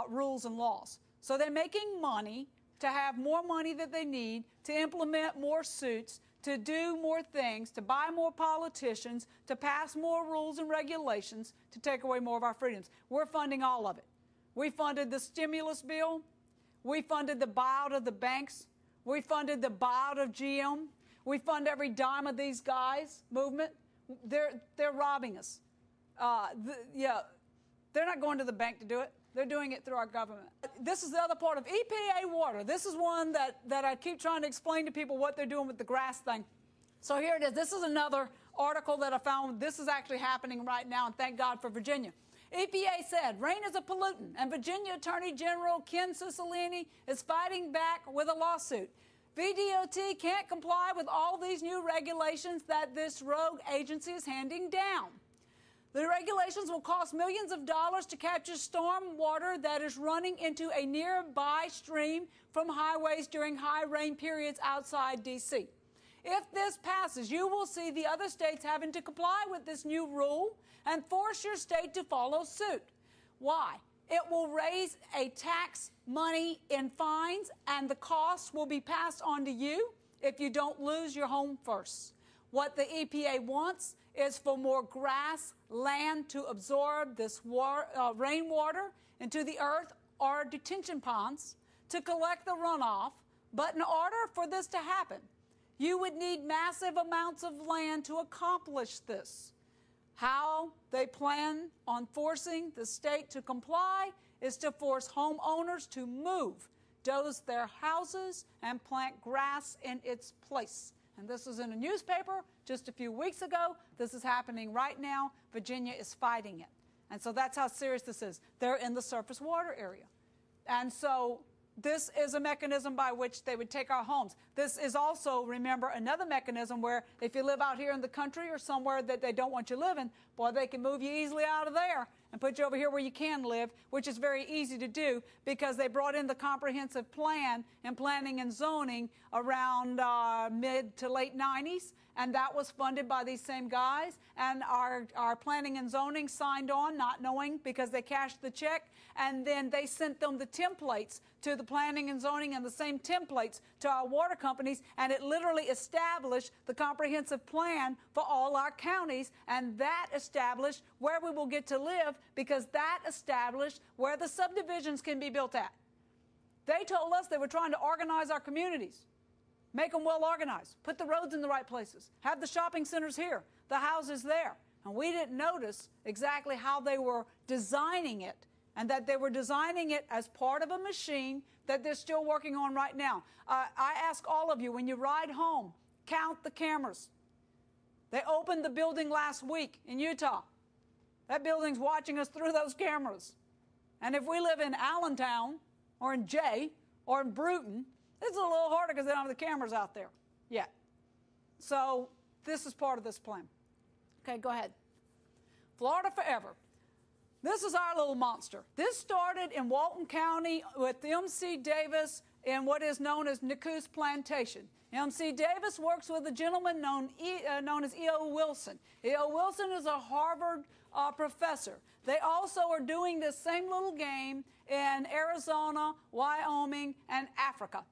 S1: rules and laws. So they're making money to have more money that they need to implement more suits, to do more things, to buy more politicians, to pass more rules and regulations, to take away more of our freedoms. We're funding all of it. We funded the stimulus bill. We funded the buyout of the banks. We funded the buyout of GM. We fund every dime of these guys' movement. They're robbing us. They're not going to the bank to do it. They're doing it through our government. This is the other part of EPA water. This is one that I keep trying to explain to people what they're doing with the grass thing. So here it is. This is another article that I found. This is actually happening right now, and thank God for Virginia. EPA said rain is a pollutant, and Virginia Attorney General Ken Cicilline is fighting back with a lawsuit. VDOT can't comply with all these new regulations that this rogue agency is handing down. The regulations will cost millions of dollars to capture storm water that is running into a nearby stream from highways during high rain periods outside D.C. If this passes, you will see the other states having to comply with this new rule and force your state to follow suit. Why? It will raise a tax money in fines, and the costs will be passed on to you if you don't lose your home first. What the EPA wants is for more grass land to absorb this rainwater into the earth or detention ponds to collect the runoff. But in order for this to happen, you would need massive amounts of land to accomplish this. How they plan on forcing the state to comply is to force homeowners to move, doze their houses, and plant grass in its place. And this was in a newspaper just a few weeks ago. This is happening right now. Virginia is fighting it. And so that's how serious this is. They're in the surface water area. And so this is a mechanism by which they would take our homes. This is also, remember, another mechanism where if you live out here in the country or somewhere that they don't want you living, boy, they can move you easily out of there and put you over here where you can live, which is very easy to do because they brought in the comprehensive plan and planning and zoning around mid to late 90s, and that was funded by these same guys. And our planning and zoning signed on, not knowing because they cashed the check, and then they sent them the templates to the planning and zoning and the same templates to our water companies, and it literally established the comprehensive plan for all our counties, and that established where we will get to live because that established where the subdivisions can be built at. They told us they were trying to organize our communities, make them well organized, put the roads in the right places, have the shopping centers here, the houses there. And we didn't notice exactly how they were designing it, and that they were designing it as part of a machine that they're still working on right now. I ask all of you, when you ride home, count the cameras. They opened the building last week in Utah. That building's watching us through those cameras. And if we live in Allentown or in Jay or in Bruton, it's a little harder because they don't have the cameras out there yet. So this is part of this plan. Okay, go ahead. Florida Forever. This is our little monster. This started in Walton County with M.C. Davis in what is known as Nicoos Plantation. M.C. Davis works with a gentleman known as E.O. Wilson. E.O. Wilson is a Harvard professor. They also are doing this same little game in Arizona, Wyoming, and Africa.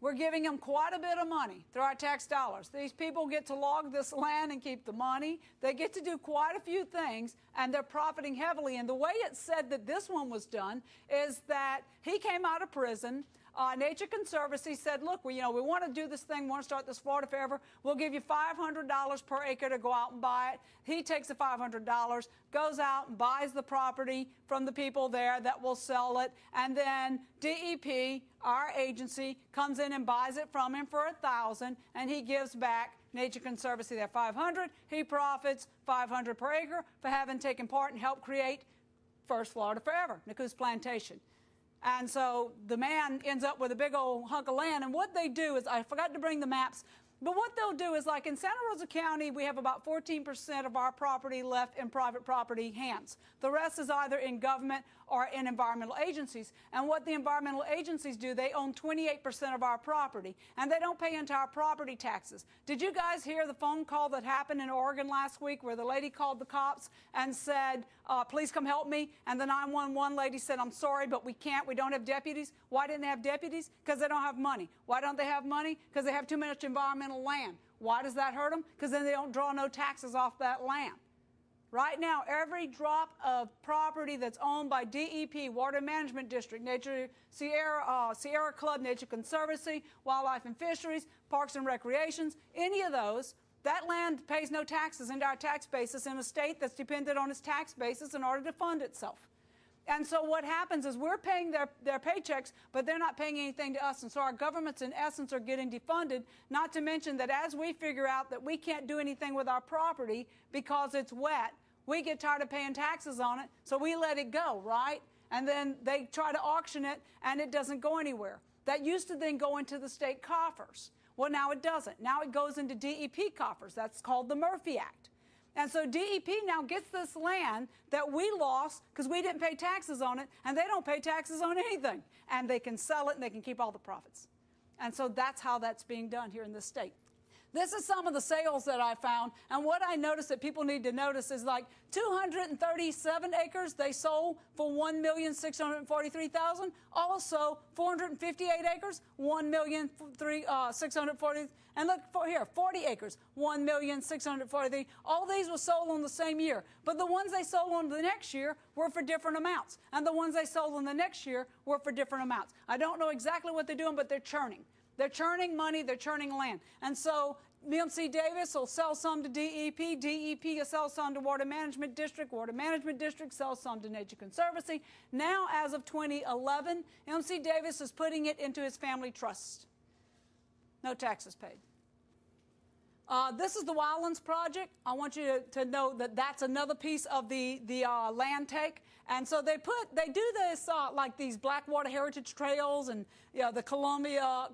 S1: We're giving them quite a bit of money through our tax dollars. These people get to log this land and keep the money. They get to do quite a few things, and they're profiting heavily. And the way it's said that this one was done is that he came out of prison. Nature Conservancy said, look, we want to do this thing, we want to start this Florida Forever. We'll give you $500 per acre to go out and buy it. He takes the $500, goes out and buys the property from the people there that will sell it, and then DEP, our agency, comes in and buys it from him for $1,000, and he gives back Nature Conservancy that $500. He profits $500 per acre for having taken part and helped create First Florida Forever, Nicoos Plantation. And so the man ends up with a big old hunk of land. And what they do is, I forgot to bring the maps, but what they'll do is, like in Santa Rosa County, we have about 14% of our property left in private property hands. The rest is either in government or in environmental agencies. And what the environmental agencies do, they own 28% of our property, and they don't pay into our property taxes. Did you guys hear the phone call that happened in Oregon last week where the lady called the cops and said, please come help me? And the 911 lady said, I'm sorry, but we can't. We don't have deputies. Why didn't they have deputies? Because they don't have money. Why don't they have money? Because they have too much environmental land. Why does that hurt them? Because then they don't draw no taxes off that land. Right now, every drop of property that's owned by DEP, Water Management District, Sierra Club, Nature Conservancy, Wildlife and Fisheries, Parks and Recreations, any of those, that land pays no taxes into our tax basis in a state that's dependent on its tax basis in order to fund itself. And so what happens is we're paying their paychecks, but they're not paying anything to us. And so our governments, in essence, are getting defunded, not to mention that as we figure out that we can't do anything with our property because it's wet, we get tired of paying taxes on it, so we let it go, right? And then they try to auction it, and it doesn't go anywhere. That used to then go into the state coffers. Well, now it doesn't. Now it goes into DEP coffers. That's called the Murphy Act. And so DEP now gets this land that we lost because we didn't pay taxes on it, and they don't pay taxes on anything. And they can sell it, and they can keep all the profits. And so that's how that's being done here in this state. This is some of the sales that I found, and what I noticed that people need to notice is like 237 acres they sold for $1,643,000. Also, 458 acres, $1,640,000. And look for here, 40 acres, $1,643,000. All these were sold on the same year, but the ones they sold on the next year were for different amounts, and the ones they sold on the next year were for different amounts. I don't know exactly what they're doing, but they're churning. They're churning money, they're churning land. And so MC Davis will sell some to DEP, DEP will sell some to Water Management District sells some to Nature Conservancy. Now, as of 2011, MC Davis is putting it into his family trust. No taxes paid. This is the Wildlands Project. I want you to know that that's another piece of the land take. And so they do this like these Blackwater Heritage Trails and the Columbia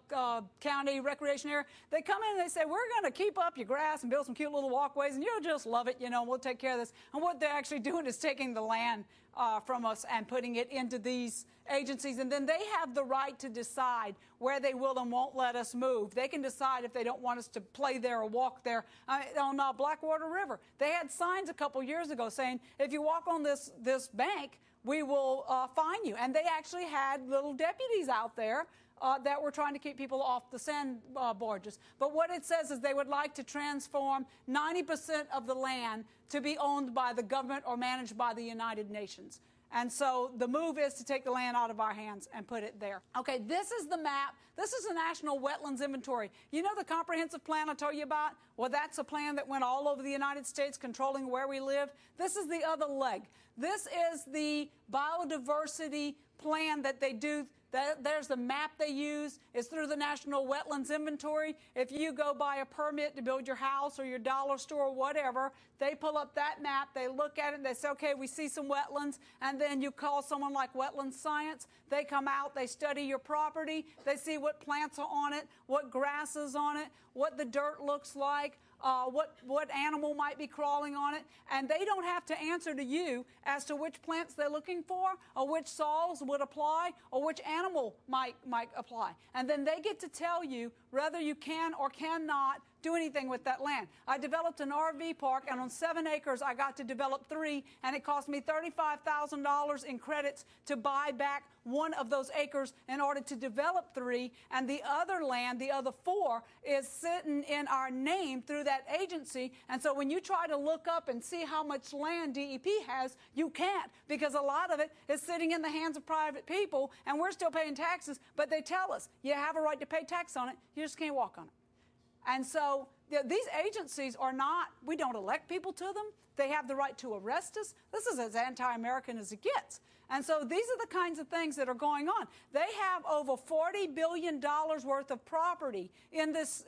S1: County Recreation Area. They come in and they say, we're going to keep up your grass and build some cute little walkways, and you'll just love it. We'll take care of this. And what they're actually doing is taking the land from us and putting it into these agencies, and then they have the right to decide where they will and won't let us move. They can decide if they don't want us to play there or walk there. On Blackwater River, they had signs a couple years ago saying, if you walk on this bank, we will fine you. And they actually had little deputies out there that were trying to keep people off the sand barges. But what it says is they would like to transform 90% of the land to be owned by the government or managed by the United Nations. And so the move is to take the land out of our hands and put it there. Okay, this is the map. This is the National Wetlands Inventory. You know the comprehensive plan I told you about? Well, that's a plan that went all over the United States, controlling where we live. This is the other leg. This is the biodiversity plan that they do. There's the map they use. It's through the National Wetlands Inventory. If you go buy a permit to build your house or your dollar store or whatever, they pull up that map, they look at it, and they say, okay, we see some wetlands, and then you call someone like Wetland Science. They come out, they study your property, they see what plants are on it, what grass is on it, what the dirt looks like, what animal might be crawling on it, and they don't have to answer to you as to which plants they're looking for or which soils would apply or which animal might apply. And then they get to tell you whether you can or cannot do anything with that land. I developed an RV park, and on 7 acres I got to develop 3, and it cost me $35,000 in credits to buy back 1 of those acres in order to develop 3, and the other land, the other 4, is sitting in our name through that agency. And so when you try to look up and see how much land DEP has, you can't, because a lot of it is sitting in the hands of private people, and we're still paying taxes, but they tell us you have a right to pay tax on it, you just can't walk on it. And so these agencies are not, we don't elect people to them. They have the right to arrest us. This is as anti-American as it gets. And so these are the kinds of things that are going on. They have over $40 billion worth of property in this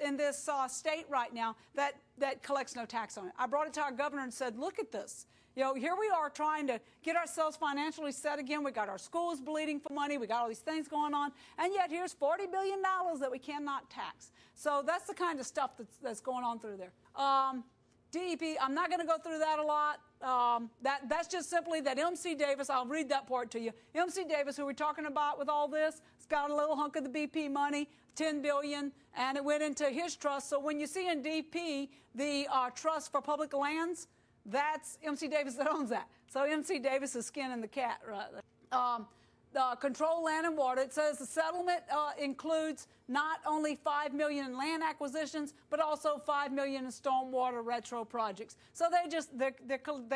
S1: state right now that collects no tax on it. I brought it to our governor and said, look at this. Here we are trying to get ourselves financially set again. We got our schools bleeding for money. We got all these things going on. And yet here's $40 billion that we cannot tax. So that's the kind of stuff that's going on through there. DEP, I'm not going to go through that a lot. That's just simply that MC Davis, I'll read that part to you. MC Davis, who we're talking about with all this, has got a little hunk of the BP money, $10 billion, and it went into his trust. So when you see in DP the Trust for Public Lands, that's MC Davis that owns that. So MC Davis is skinning the cat right there. Control land and water. It says the settlement includes not only $5 million in land acquisitions, but also $5 million in stormwater retro projects. So they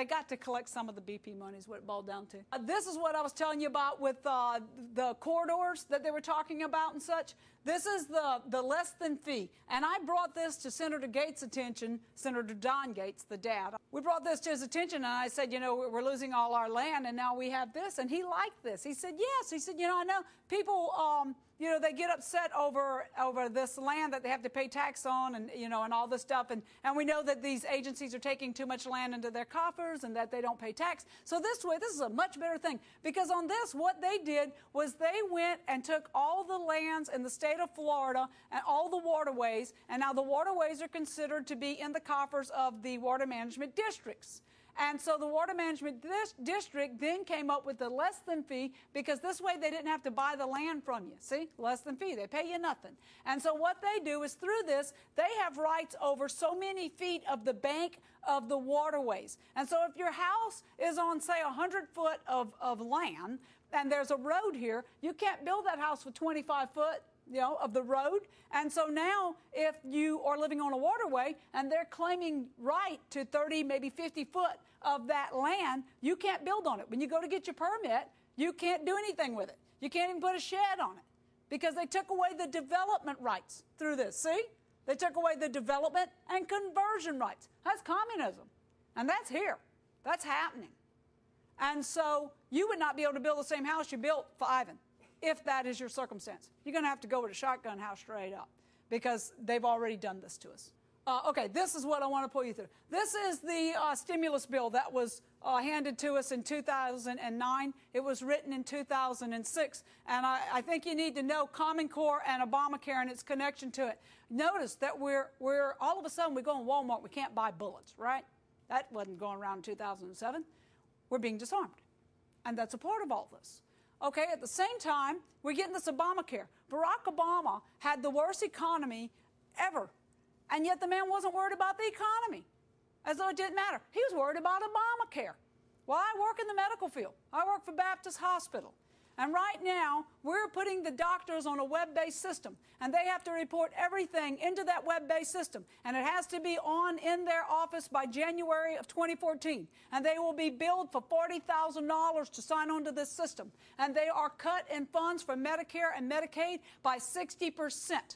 S1: got to collect some of the BP money is what it boiled down to. This is what I was telling you about with the corridors that they were talking about and such. This is the less than fee. And I brought this to Senator Gates' attention, Senator Don Gates, the dad. We brought this to his attention, and I said, we're losing all our land, and now we have this. And he liked this. He said, yes. He said, I know people, they get upset over this land that they have to pay tax on and, and all this stuff. And we know that these agencies are taking too much land into their coffers and that they don't pay tax. So this is a much better thing. Because on this, what they did was they went and took all the lands in the state of Florida and all the waterways. And now the waterways are considered to be in the coffers of the water management districts. And so the Water Management District then came up with the less than fee, because this way they didn't have to buy the land from you. See, less than fee, they pay you nothing. And so what they do is through this, they have rights over so many feet of the bank of the waterways. And so if your house is on, say, 100 foot of land, and there's a road here, you can't build that house with 25 foot of the road. And so now if you are living on a waterway and they're claiming right to 30, maybe 50 foot of that land, you can't build on it. When you go to get your permit, you can't do anything with it. You can't even put a shed on it because they took away the development rights through this. See? They took away the development and conversion rights. That's communism. And that's here. That's happening. And so you would not be able to build the same house you built for Ivan, if that is your circumstance. You're going to have to go with a shotgun house straight up, because they've already done this to us. Okay, this is what I want to pull you through. This is the stimulus bill that was handed to us in 2009. It was written in 2006. And I think you need to know Common Core and Obamacare and its connection to it. Notice that we're all of a sudden we go in Walmart, we can't buy bullets, right? That wasn't going around in 2007. We're being disarmed. And that's a part of all this. Okay, at the same time, we're getting this Obamacare. Barack Obama had the worst economy ever, and yet the man wasn't worried about the economy, as though it didn't matter. He was worried about Obamacare. Well, I work in the medical field. I work for Baptist Hospital. And right now, we're putting the doctors on a web-based system, and they have to report everything into that web-based system. And it has to be on in their office by January of 2014. And they will be billed for $40,000 to sign on to this system. And they are cut in funds for Medicare and Medicaid by 60%.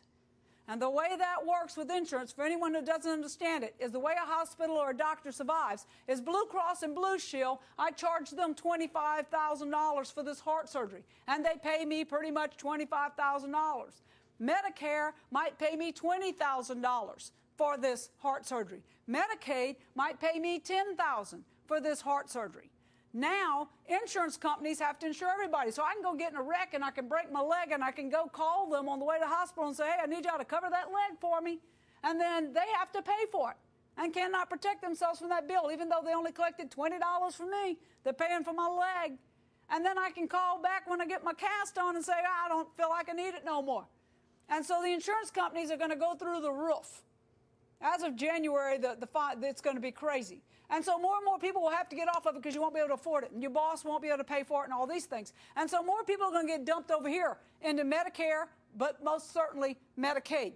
S1: And the way that works with insurance, for anyone who doesn't understand it, is the way a hospital or a doctor survives is Blue Cross and Blue Shield. I charge them $25,000 for this heart surgery, and they pay me pretty much $25,000. Medicare might pay me $20,000 for this heart surgery. Medicaid might pay me $10,000 for this heart surgery. Now, insurance companies have to insure everybody. So I can go get in a wreck and I can break my leg and I can go call them on the way to the hospital and say, hey, I need y'all to cover that leg for me. And then they have to pay for it and cannot protect themselves from that bill, even though they only collected $20 from me. They're paying for my leg. And then I can call back when I get my cast on and say, I don't feel like I need it no more. And so the insurance companies are going to go through the roof. As of January, it's going to be crazy. And so more and more people will have to get off of it because you won't be able to afford it. And your boss won't be able to pay for it and all these things. And so more people are going to get dumped over here into Medicare, but most certainly Medicaid.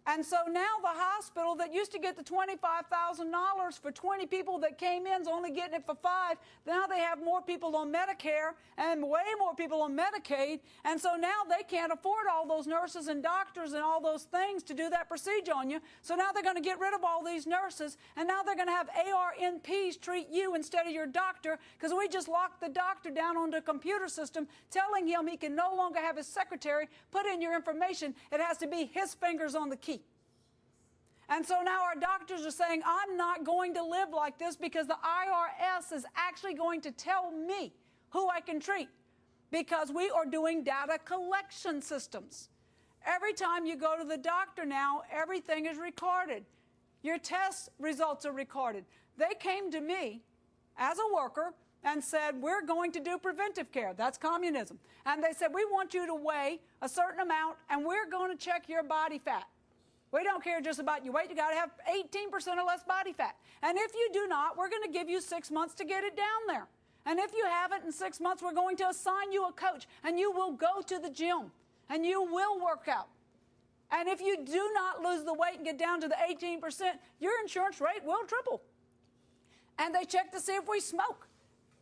S1: And so now the hospital that used to get the $25,000 for 20 people that came in is only getting it for 5. Now they have more people on Medicare and way more people on Medicaid. And so now they can't afford all those nurses and doctors and all those things to do that procedure on you. So now they're going to get rid of all these nurses. And now they're going to have ARNPs treat you instead of your doctor, because we just locked the doctor down onto a computer system telling him he can no longer have his secretary put in your information. It has to be his fingers on the key. And so now our doctors are saying, I'm not going to live like this, because the IRS is actually going to tell me who I can treat, because we are doing data collection systems. Every time you go to the doctor now, everything is recorded. Your test results are recorded. They came to me as a worker and said, we're going to do preventive care. That's communism. And they said, we want you to weigh a certain amount, and we're going to check your body fat. We don't care just about your weight. You got to have 18% or less body fat. And if you do not, we're going to give you 6 months to get it down there. And if you haven't in 6 months, we're going to assign you a coach, and you will go to the gym, and you will work out. And if you do not lose the weight and get down to the 18%, your insurance rate will triple. And they check to see if we smoke.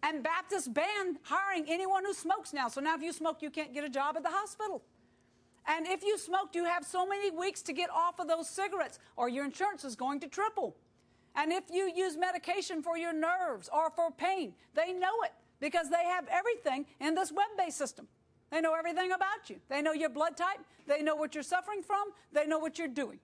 S1: And Baptists ban hiring anyone who smokes now. So now if you smoke, you can't get a job at the hospital. And if you smoked, you have so many weeks to get off of those cigarettes, or your insurance is going to triple. And if you use medication for your nerves or for pain, they know it, because they have everything in this web-based system. They know everything about you. They know your blood type. They know what you're suffering from. They know what you're doing.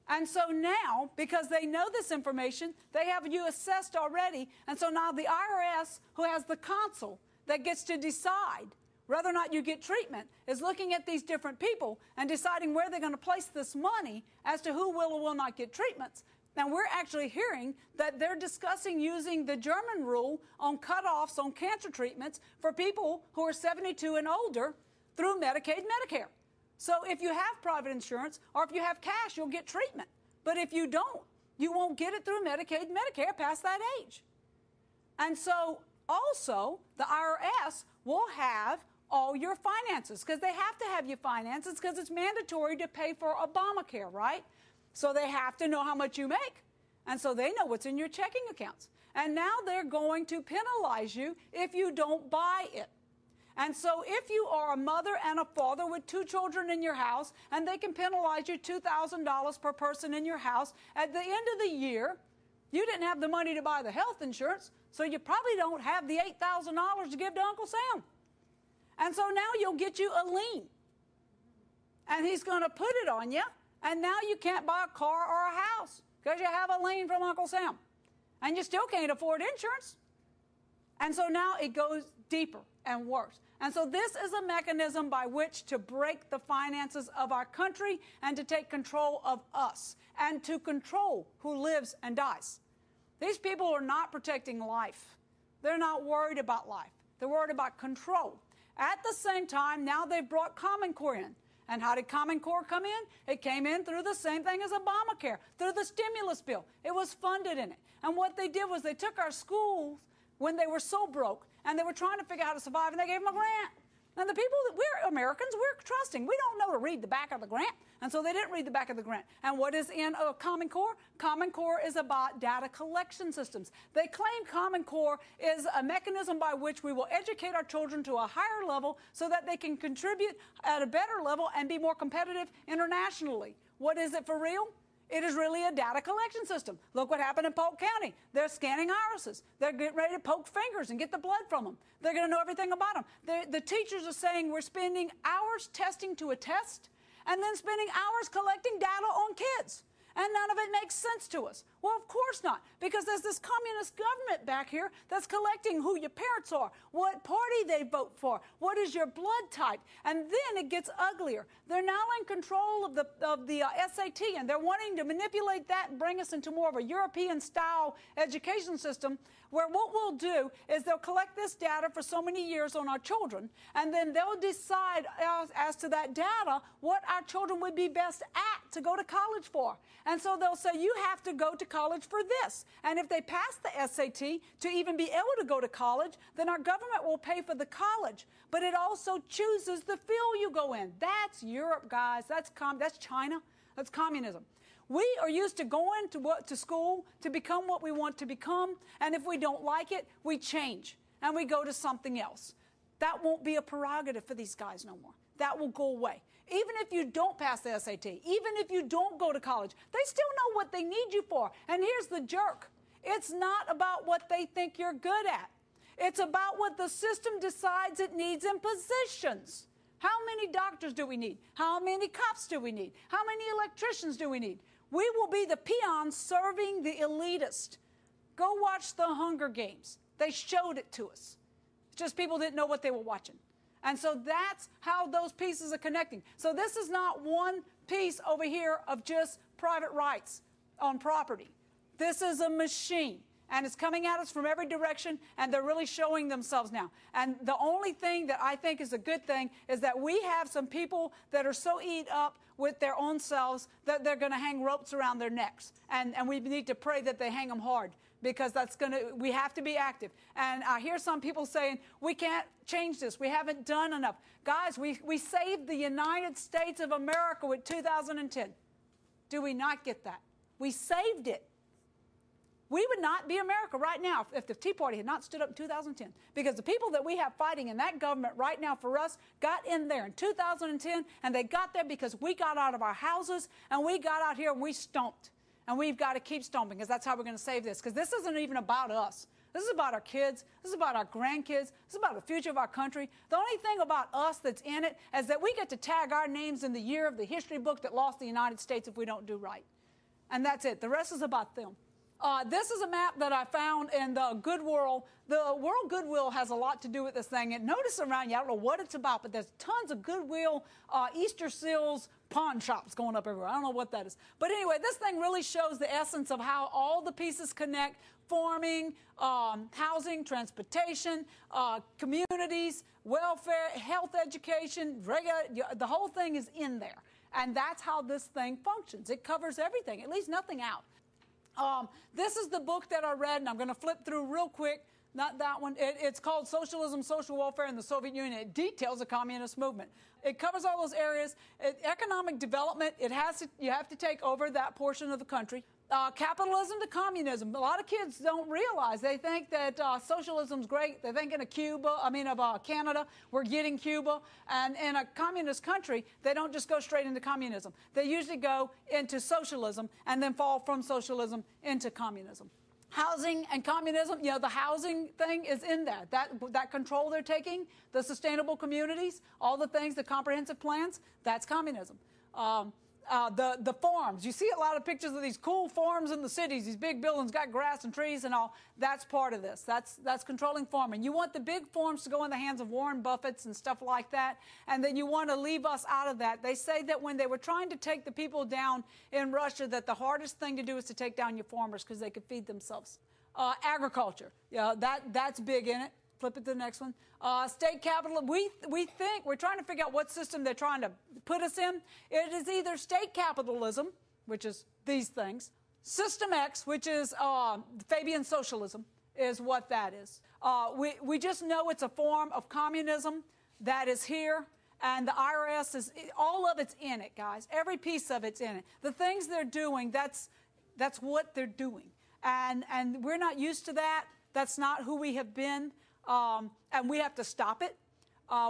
S1: And so now, because they know this information, they have you assessed already. And so now the IRS, who has the consul that gets to decide whether or not you get treatment, is looking at these different people and deciding where they're going to place this money as to who will or will not get treatments. And we're actually hearing that they're discussing using the German rule on cutoffs on cancer treatments for people who are 72 and older through Medicaid, Medicare. So if you have private insurance or if you have cash, you'll get treatment. But if you don't, you won't get it through Medicaid, Medicare past that age. And so also the IRS will have all your finances because they have to have your finances because it's mandatory to pay for Obamacare, right? So they have to know how much you make. And so they know what's in your checking accounts. And now they're going to penalize you if you don't buy it. And so if you are a mother and a father with 2 children in your house, and they can penalize you $2,000 per person in your house, at the end of the year, you didn't have the money to buy the health insurance, so you probably don't have the $8,000 to give to Uncle Sam. And so now you'll get you a lien. And he's going to put it on you, and now you can't buy a car or a house because you have a lien from Uncle Sam. And you still can't afford insurance. And so now it goes deeper and worse. And so this is a mechanism by which to break the finances of our country and to take control of us and to control who lives and dies. These people are not protecting life. They're not worried about life. They're worried about control. At the same time, now they've brought Common Core in. And how did Common Core come in? It came in through the same thing as Obamacare, through the stimulus bill. It was funded in it. And what they did was they took our schools when they were so broke, and they were trying to figure out how to survive, and they gave them a grant. And the people that we're Americans, we're trusting. We don't know to read the back of the grant, and so they didn't read the back of the grant. And what is in Common Core? Common Core is about data collection systems. They claim Common Core is a mechanism by which we will educate our children to a higher level so that they can contribute at a better level and be more competitive internationally. What is it for real? It is really a data collection system. Look what happened in Polk County. They're scanning irises. They're getting ready to poke fingers and get the blood from them. They're going to know everything about them. The teachers are saying we're spending hours testing to a test and then spending hours collecting data on kids. And none of it makes sense to us. Well, of course not, because there's this communist government back here that's collecting who your parents are, what party they vote for, what is your blood type, and then it gets uglier. They're now in control of the SAT, and they're wanting to manipulate that and bring us into more of a European-style education system where what we'll do is they'll collect this data for so many years on our children, and then they'll decide as to that data what our children would be best at to go to college for. And so they'll say, you have to go to college for this. And if they pass the SAT to even be able to go to college, then our government will pay for the college. But it also chooses the field you go in. That's Europe, guys. That's China. That's communism. We are used to going to school to become what we want to become. And if we don't like it, we change and we go to something else. That won't be a prerogative for these guys no more. That will go away. Even if you don't pass the SAT, even if you don't go to college, they still know what they need you for. And here's the jerk. It's not about what they think you're good at. It's about what the system decides it needs in positions. How many doctors do we need? How many cops do we need? How many electricians do we need? We will be the peons serving the elitist. Go watch the Hunger Games. They showed it to us. It's just people didn't know what they were watching. And so that's how those pieces are connecting. So this is not one piece over here of just private rights on property. This is a machine, and it's coming at us from every direction, and they're really showing themselves now. And the only thing that I think is a good thing is that we have some people that are so eat up with their own selves that they're going to hang ropes around their necks. And we need to pray that they hang them hard, because we have to be active. And I hear some people saying, we can't change this. We haven't done enough. Guys, we saved the United States of America with 2010. Do we not get that? We saved it. We would not be America right now if the Tea Party had not stood up in 2010. Because the people that we have fighting in that government right now for us got in there in 2010, and they got there because we got out of our houses, and we got out here and we stomped. And we've got to keep stomping, because that's how we're going to save this. Because this isn't even about us. This is about our kids. This is about our grandkids. This is about the future of our country. The only thing about us that's in it is that we get to tag our names in the year of the history book that lost the United States if we don't do right. And that's it. The rest is about them. This is a map that I found in the Goodwill. The World Goodwill has a lot to do with this thing. And notice around you, I don't know what it's about, but there's tons of Goodwill, Easter seals, pawn shops going up everywhere. I don't know what that is. But anyway, this thing really shows the essence of how all the pieces connect: farming, housing, transportation, communities, welfare, health, education, the whole thing is in there. And that's how this thing functions. It covers everything. It leaves nothing out. This is the book that I read, and I'm going to flip through real quick. Not that one. It's called Socialism, Social Welfare in the Soviet Union. It details the communist movement. It covers all those areas. Economic development, you have to take over that portion of the country. Capitalism to communism. A lot of kids don't realize. They think that socialism's great. They're thinking of Canada. We're getting Cuba. And in a communist country, they don't just go straight into communism. They usually go into socialism and then fall from socialism into communism. Housing and communism, the housing thing is in there. That control they're taking, the sustainable communities, all the things, the comprehensive plans, that's communism. The farms, you see a lot of pictures of these cool farms in the cities, these big buildings, got grass and trees and all. That's part of this. That's controlling farming. You want the big farms to go in the hands of Warren Buffetts and stuff like that, and then you want to leave us out of that. They say that when they were trying to take the people down in Russia, that the hardest thing to do is to take down your farmers because they could feed themselves. Agriculture, that's big in it. Flip it to the next one. State capital. We think we're trying to figure out what system they're trying to put us in. It is either state capitalism, which is these things. System X, which is Fabian socialism, is what that is. We just know it's a form of communism that is here. And the IRS is, all of it's in it, guys. Every piece of it's in it. The things they're doing, that's what they're doing. And we're not used to that. That's not who we have been. And we have to stop it.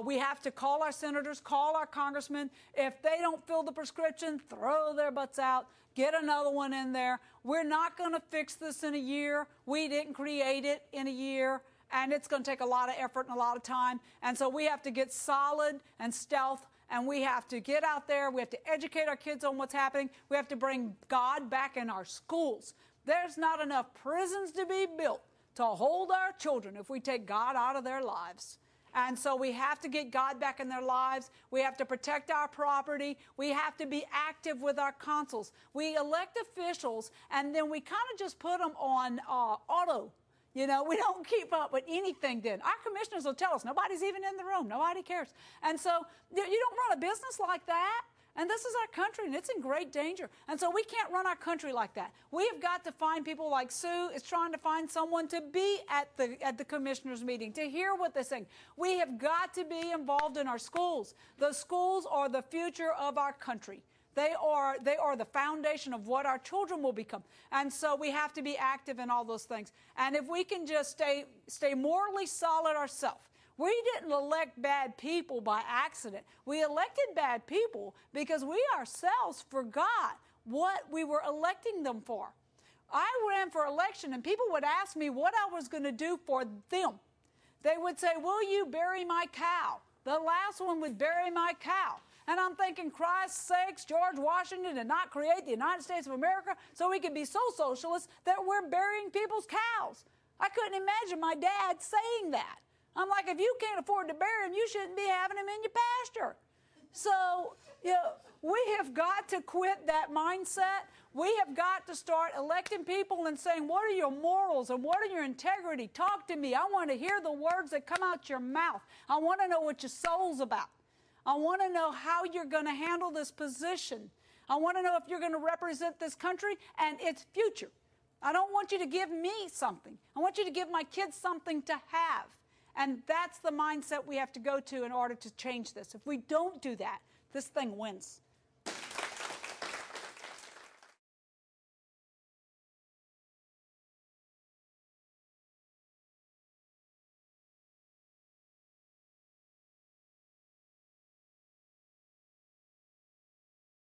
S1: We have to call our senators, call our congressmen. If they don't fill the prescription, throw their butts out, get another one in there. We're not going to fix this in a year. We didn't create it in a year. And it's going to take a lot of effort and a lot of time. And so we have to get solid and stealth. And we have to get out there. We have to educate our kids on what's happening. We have to bring God back in our schools. There's not enough prisons to be built to hold our children if we take God out of their lives. And so we have to get God back in their lives. We have to protect our property. We have to be active with our consuls. We elect officials, and then we kind of just put them on auto. We don't keep up with anything then. Our commissioners will tell us nobody's even in the room. Nobody cares. And so you don't run a business like that. And this is our country, and it's in great danger. And so we can't run our country like that. We have got to find people like Sue is trying to find someone to be at the commissioners' meeting, to hear what they're saying. We have got to be involved in our schools. The schools are the future of our country. They are the foundation of what our children will become. And so we have to be active in all those things. And if we can just stay morally solid ourselves. We didn't elect bad people by accident. We elected bad people because we ourselves forgot what we were electing them for. I ran for election, and people would ask me what I was going to do for them. They would say, "Will you bury my cow?" The last one would bury my cow. And I'm thinking, Christ's sakes, George Washington did not create the United States of America so we could be so socialist that we're burying people's cows. I couldn't imagine my dad saying that. I'm like, if you can't afford to bury him, you shouldn't be having him in your pasture. So, we have got to quit that mindset. We have got to start electing people and saying, what are your morals and what are your integrity? Talk to me. I want to hear the words that come out your mouth. I want to know what your soul's about. I want to know how you're going to handle this position. I want to know if you're going to represent this country and its future. I don't want you to give me something. I want you to give my kids something to have. And that's the mindset we have to go to in order to change this. If we don't do that, this thing wins.